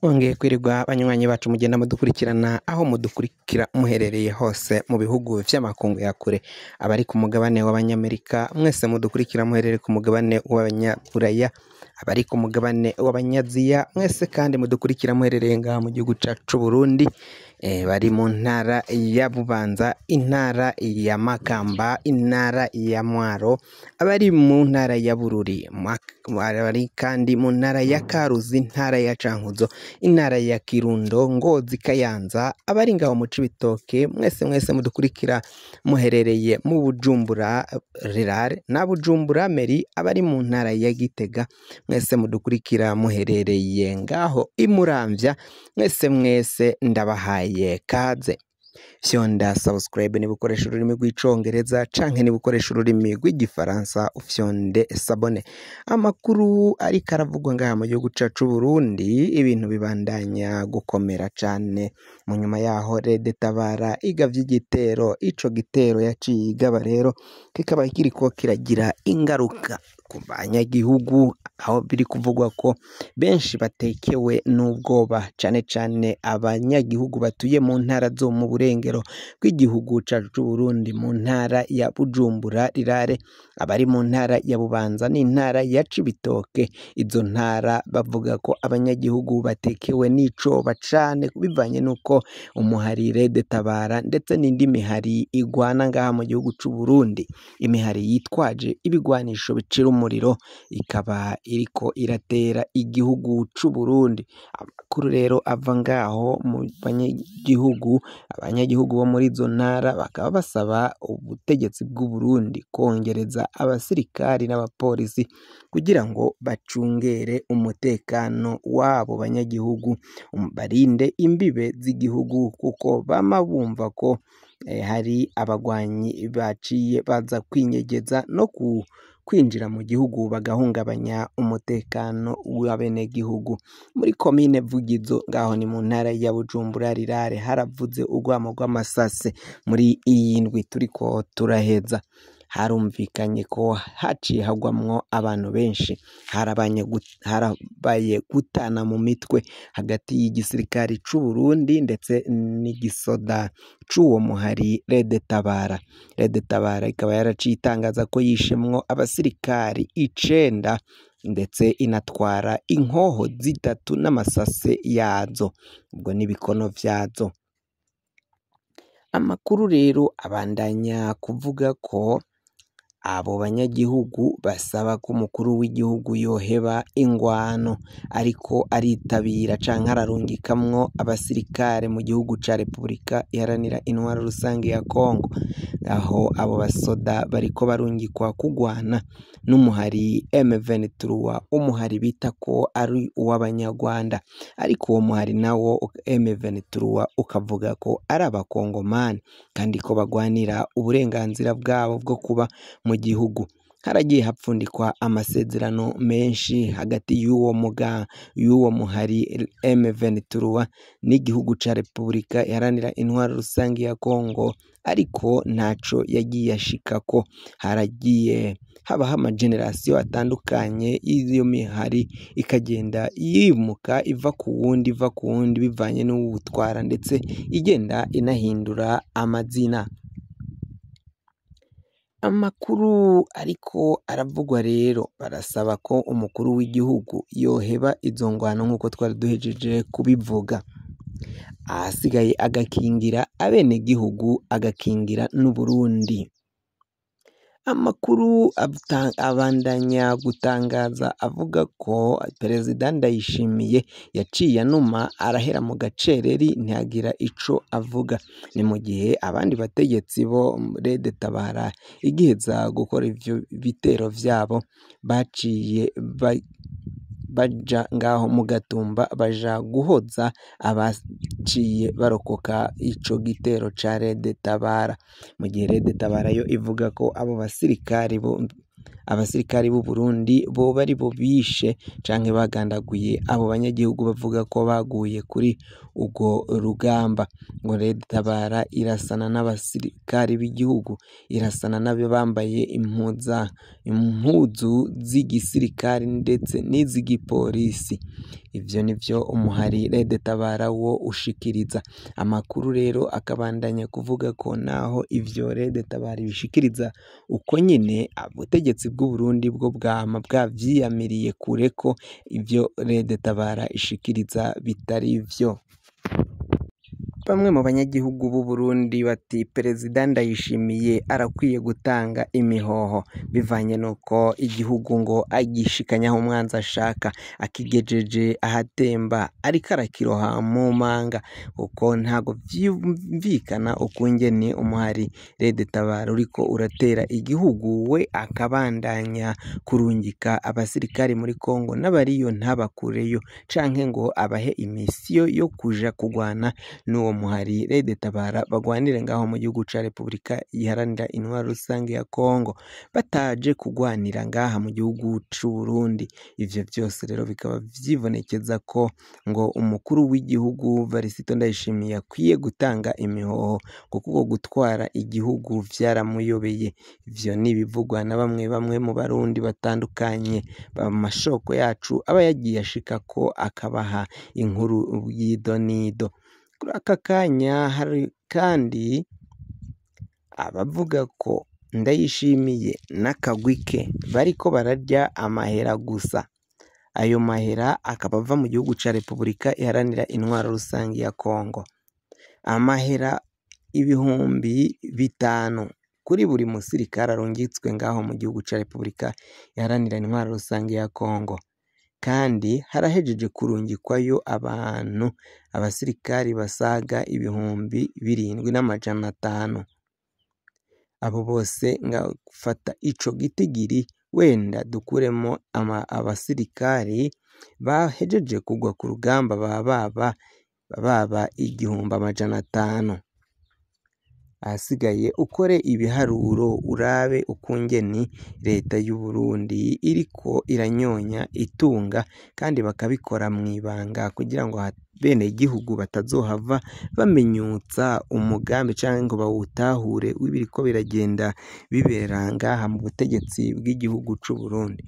Mwongeye kwirirwa banywanyi bacu mugenda mudukurikirana aho mudukurikira muherereye hose mu bihugu vy'amakungu ya kure, abari ku mugabane w'abanyamerika mwese mudukurikira muherereye ku mugabane w'abanyaburaya, abari ku mugabane w'abanyaziya mwese kandi mudukurikira muherereye ngaha mu gihugu cacu c'Uburundi, bari mu ntara ya Bubanza, intara ya Makamba, intara ya Mwaro, abari mu ntara ya Bururi, abari kandi mu ntara ya Karuzi, intara ya Cankuzo, intara ya Kirundo, Ngozi, Kayanza, abari ngaho mu Cibitoke mwese mudukurikira muherereye mu Bujumbura Rirare na Bujumbura Meri, abari mu ntara ya Gitega mwese mudukurikira muherereye ngaho i Muramvya, mwese ndabahaye kaze. Fyonda subscribe ni bukoresha ururimi rw'icongereza canke ni bukoresha ururimi rw'igifaransa ufyonde sabone. Amakuru ariko aravugwa ngaha mu gihugu cacu Burundi, ibintu bibandanya gukomera cane. Mu nyuma yaho Rede Tabara igavye igitero, ico gitero yaciye igaba rero kikaba kiriko kiragira ingaruka ku banyagihugu, aho biri kuvugwa ko benshi batekewe n'ubwoba, cane abanyagihugu batuye mu ntara zo mu burengero bw'igihugu cacu c'Uburundi, mu ntara ya Bujumbura Rirare, abari mu ntara ya Bubanza n'intara ya Cibitoke. Izo ntara bavuga ko abanyagihugu batekewe n'icoba cane bivanye nuko umuhari Rede Tabara ndetse n'indi mihari igwana ngaha mu gihugu c'Uburundi, imihari yitwaje ibigwanisho bicira umuriro ikaba iriko iratera igihugu c'Uburundi. Amakuru rero ava ngaho mu banyagihugu, abanyagihugu bo muri izo ntara bakaba basaba ubutegetsi bw'Uburundi kongereza abasirikari n'abapolisi kugira ngo bacungere umutekano wabo banyagihugu, barinde imbibe z'igihugu, kuko bama bumva ko hari abagwanyi baciye baza kwinyegeza no kwinjira mu gihugu bagahungabanya umutekano w'abenegihugu. Muri komine Vugizo ngaho ni mu ntara ya Bujumbura Rirare haravuze urwamo rw'amasase. Muri iyi ndwi turiko turaheza harumvikanye ko haciye hagwamwo abantu benshi, harabaye gutana mu mitwe hagati y'igisirikari c'Uburundi ndetse n'igisoda c'uwo muhari Rede Tabara. Rede Tabara ikaba yaraciye itangaza ko yishemwo abasirikari 9 ndetse inatwara inkoho 3 n'amasase yazo, ubwo n'ibikono vyazo. Amakuru rero abandanya kuvuga ko abo banyagihugu basaba ko umukuru w'igihugu yoheba ingwano, ariko aritabira canke ararungikamwo abasirikare mu gihugu ca Repubulika Iharanira Intwaro Rusange ya Kongo, aho abo basoda bariko barungikwa kugwana n'umuhari M23, umuhari bita ko ari uw'abanyarwanda, ariko uwo muhari nawo M23 ukavuga ko ari abakongomani kandi ko bagwanira uburenganzira bwabo bwo kuba mu gihugu. Haragiye hapfundikwa amasezerano menshi hagati y'uwo muhari M23 n'igihugu ca Repubulika Iharanira Intwaro Rusange ya Kongo, ariko ntaco yagiye ashikako. Haragiye habaho amagenerasiyo atandukanye y'iyo mihari ikagenda yimuka iva ku wundi bivanye n'uwutwara, ndetse igenda inahindura amazina. Amakuru ariko aravugwa rero, barasaba ko umukuru w'igihugu yoheba izo ngwano nk'uko twari duhejeje kubivuga, ahasigaye agakingira abenegihugu, agakingira n'Uburundi. Amakuru abandanya gutangaza avuga ko Perezida Ndayishimiye yaciye anuma arahera mu gacereri ntiyagira ico avuga. Ni mu gihe abandi bategetsi bo Rede Tabara igiheza gukora ivyo bitero vyabo baciye baja ngaho mu Gatumba baja guhoza abaciye barokoka ico gitero ca Rede Tabara, mu gihe Rede Tabara yo ivuga ko abo basirikari bo abasirikari b'u Burundi boba ari bo bishe canke bagandaguye abo banyagihugu bavuga ko baguye kuri urwo rugamba. Ngo Red Tabara irasana n'abasirikari b'igihugu, irasana n'abo bambaye impuzu z'igisirikari ndetse n'iz'igipolisi. Ivyo nivyo umuhari Red Tabara wo ushikiriza. Amakuru rero akabandanya kuvuga ko naho ivyo Red Tabara bishikiriza uko nyene, ubutegetsi bw'u Burundi bwo bwama bwavyiyamiriye kure ko ivyo Red Tabara ishikiriza bitari vyo. Bamwe mu banyagihugu b'u Burundi bati Perezida Ndayishimiye arakwiye gutanga imihoho bivanye nuko igihugu ngo agishikanyaho umwanzi ashaka, akigejeje ahatemba ariko arakiroha mu manga, kuko ntago vyumvikana ukungene umuhari Red Tabara uriko uratera igihugu we akabandanya kurungika abasirikari muri Kongo n'abariyo ntabakureyo canke ngo abahe imisiyo yo kuja kugwana n'uwo muhari Red Tabara bagwanire ngaho mu gihugu ca Repubulika iharanira intwaro rusange ya Kongo, bataje kugwanira ngaha mu gihugu c'u Burundi. Ivyo vyose rero bikaba vyibonekeza ko ngo umukuru w'igihugu Varisito Ndayishimiye akwiye gutanga imihoho, kuko uko gutwara igihugu vyaramuyobeye. Ivyo nibivugwa na bamwe mu Barundi batandukanye, amashoko yacu aba yagiye ashika ko akabaha inkuru y'idonido. Kuri aka kanya hari kandi abavuga ko Ndayishimiye n'akagwi ke bariko bararya amahera gusa. Ayo mahera akaba ava mu gihugu ca Repubulika iharanira intwaro rusange ya Kongo. Amahera 500 kuri buri musirikare arungitswe ngaho mu gihugu ca Repubulika iharanira intwaro rusange ya Kongo. Kandi harahejeje kurungikwayo abasirikari basaga 7,500. Abo bose ngafata ico gitigiri wenda dukuremo abasirikari bahejeje kugwa ku rugamba baba 1,500. Ahasigaye ukore ibiharuro urabe ukungeni leta y'u Burundi iriko iranyonya itunga, kandi bakabikora mwibanga kugira ngo bene igihugu batazohava bamenyutsa umugambi canke ngo bawutahure w'ibiriko biragenda bibera ngaha mu butegetsi bw'igihugu c'u Burundi.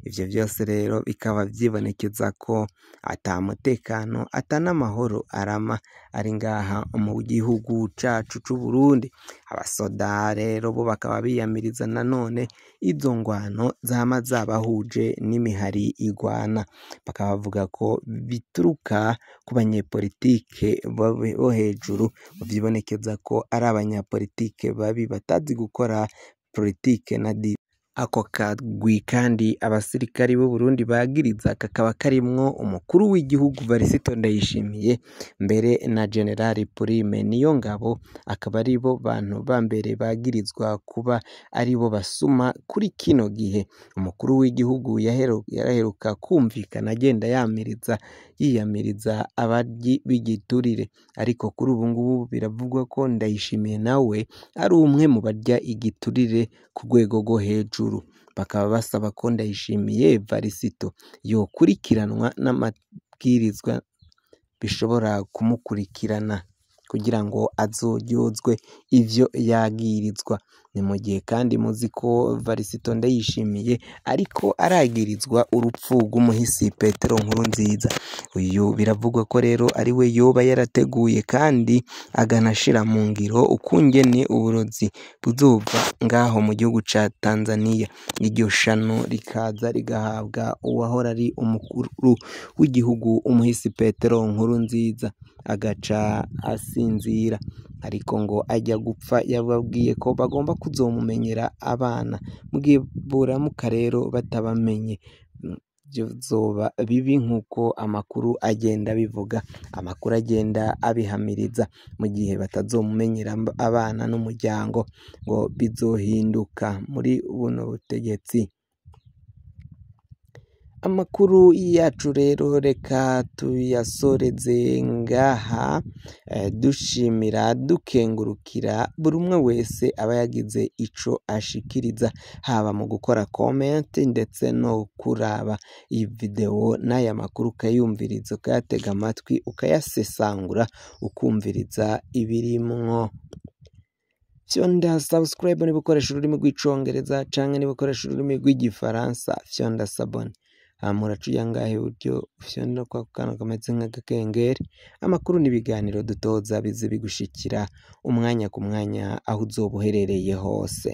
Ivyo vyose rero bikaba vyibonekeza ko ata mutekano atanamahoro arama ari ngaha mu gihugu cacu c'u Burundi. Abasoda rero bo bakaba biyamiriza nanone izo ngwano zama zabahuje n'imihari igwana, bakaba bavuga ko bituruka ku banyepolitike bo hejuru, vyibonekeza ko ari abanyapolitike babi batazi gukora politike na ako kagwi. Kandi abasirikari b'u Burundi bagiriza kakaba karimwo umukuru w'igihugu Varisito Ndayishimiye mbere na General Prime Niyongabo, akaba ari bo bantu bambere bagirizwa kuba ari bo basuma kuri kino gihe. Umukuru w'igihugu yaraheruka kumvikana agenda yiyamiriza abaryi b'igiturire, ariko kuri ubu ngubu biravugwa ko Ndayishimiye nawe ari umwe mu barya igiturire ku rwego rwo hejuru. Bakaba basaba ko Ndayishimiye Varisito yokurikiranwa n'amabwirizwa bishobora kumukurikirana kugira ngo azoryozwe ivyo yagirizwa. Ni mu gihe kandi muzi ko Varisito Ndayishimiye ariko aragirizwa urupfu rw'umuhisi Petero Nkurunziza. Uyu biravugwa ko rero ari we yoba yarateguye kandi aganashira mu ngiro ukungene uburozi buzova ngaho mu gihugu ca Tanzania. Iryo shano rikaza rigahabwa uwahora ari umukuru w'igihugu umuhisi Petero Nkurunziza, agaca asinzira. Ariko ngo ajya gupfa yababwiye ko bagomba kuzomumenyera abana, mu gihe buramuka rero batabamenye vyozoba bibi nk'uko amakuru agenda bivuga, amakuru agenda abihamiriza. Mu gihe batazomumenyera abana n'umuryango ngo bizohinduka muri buno butegetsi. Amakuru yacu rero reka tuyasoreze ngaha dushimira dukengurukira buri umwe wese aba yagize ico ashikiriza haba mu gukora comment ndetse no kuraba iyi video n'aya makuru ukayumviriza ukayatega amatwi ukayasesangura ukumviriza ibirimwo. Fyonda subscribe niba ukoresha ururimi rw'icongereza canke niba ukoresha ururimi rw'igifaransa fyonda sabone. Muracuya ngahe buryo ufyonda kwa kantu kameze nk'agakengeri amakuru n'ibiganiro dutoza bize bigushikira umwanya ku mwanya aho uzoba uherereye hose.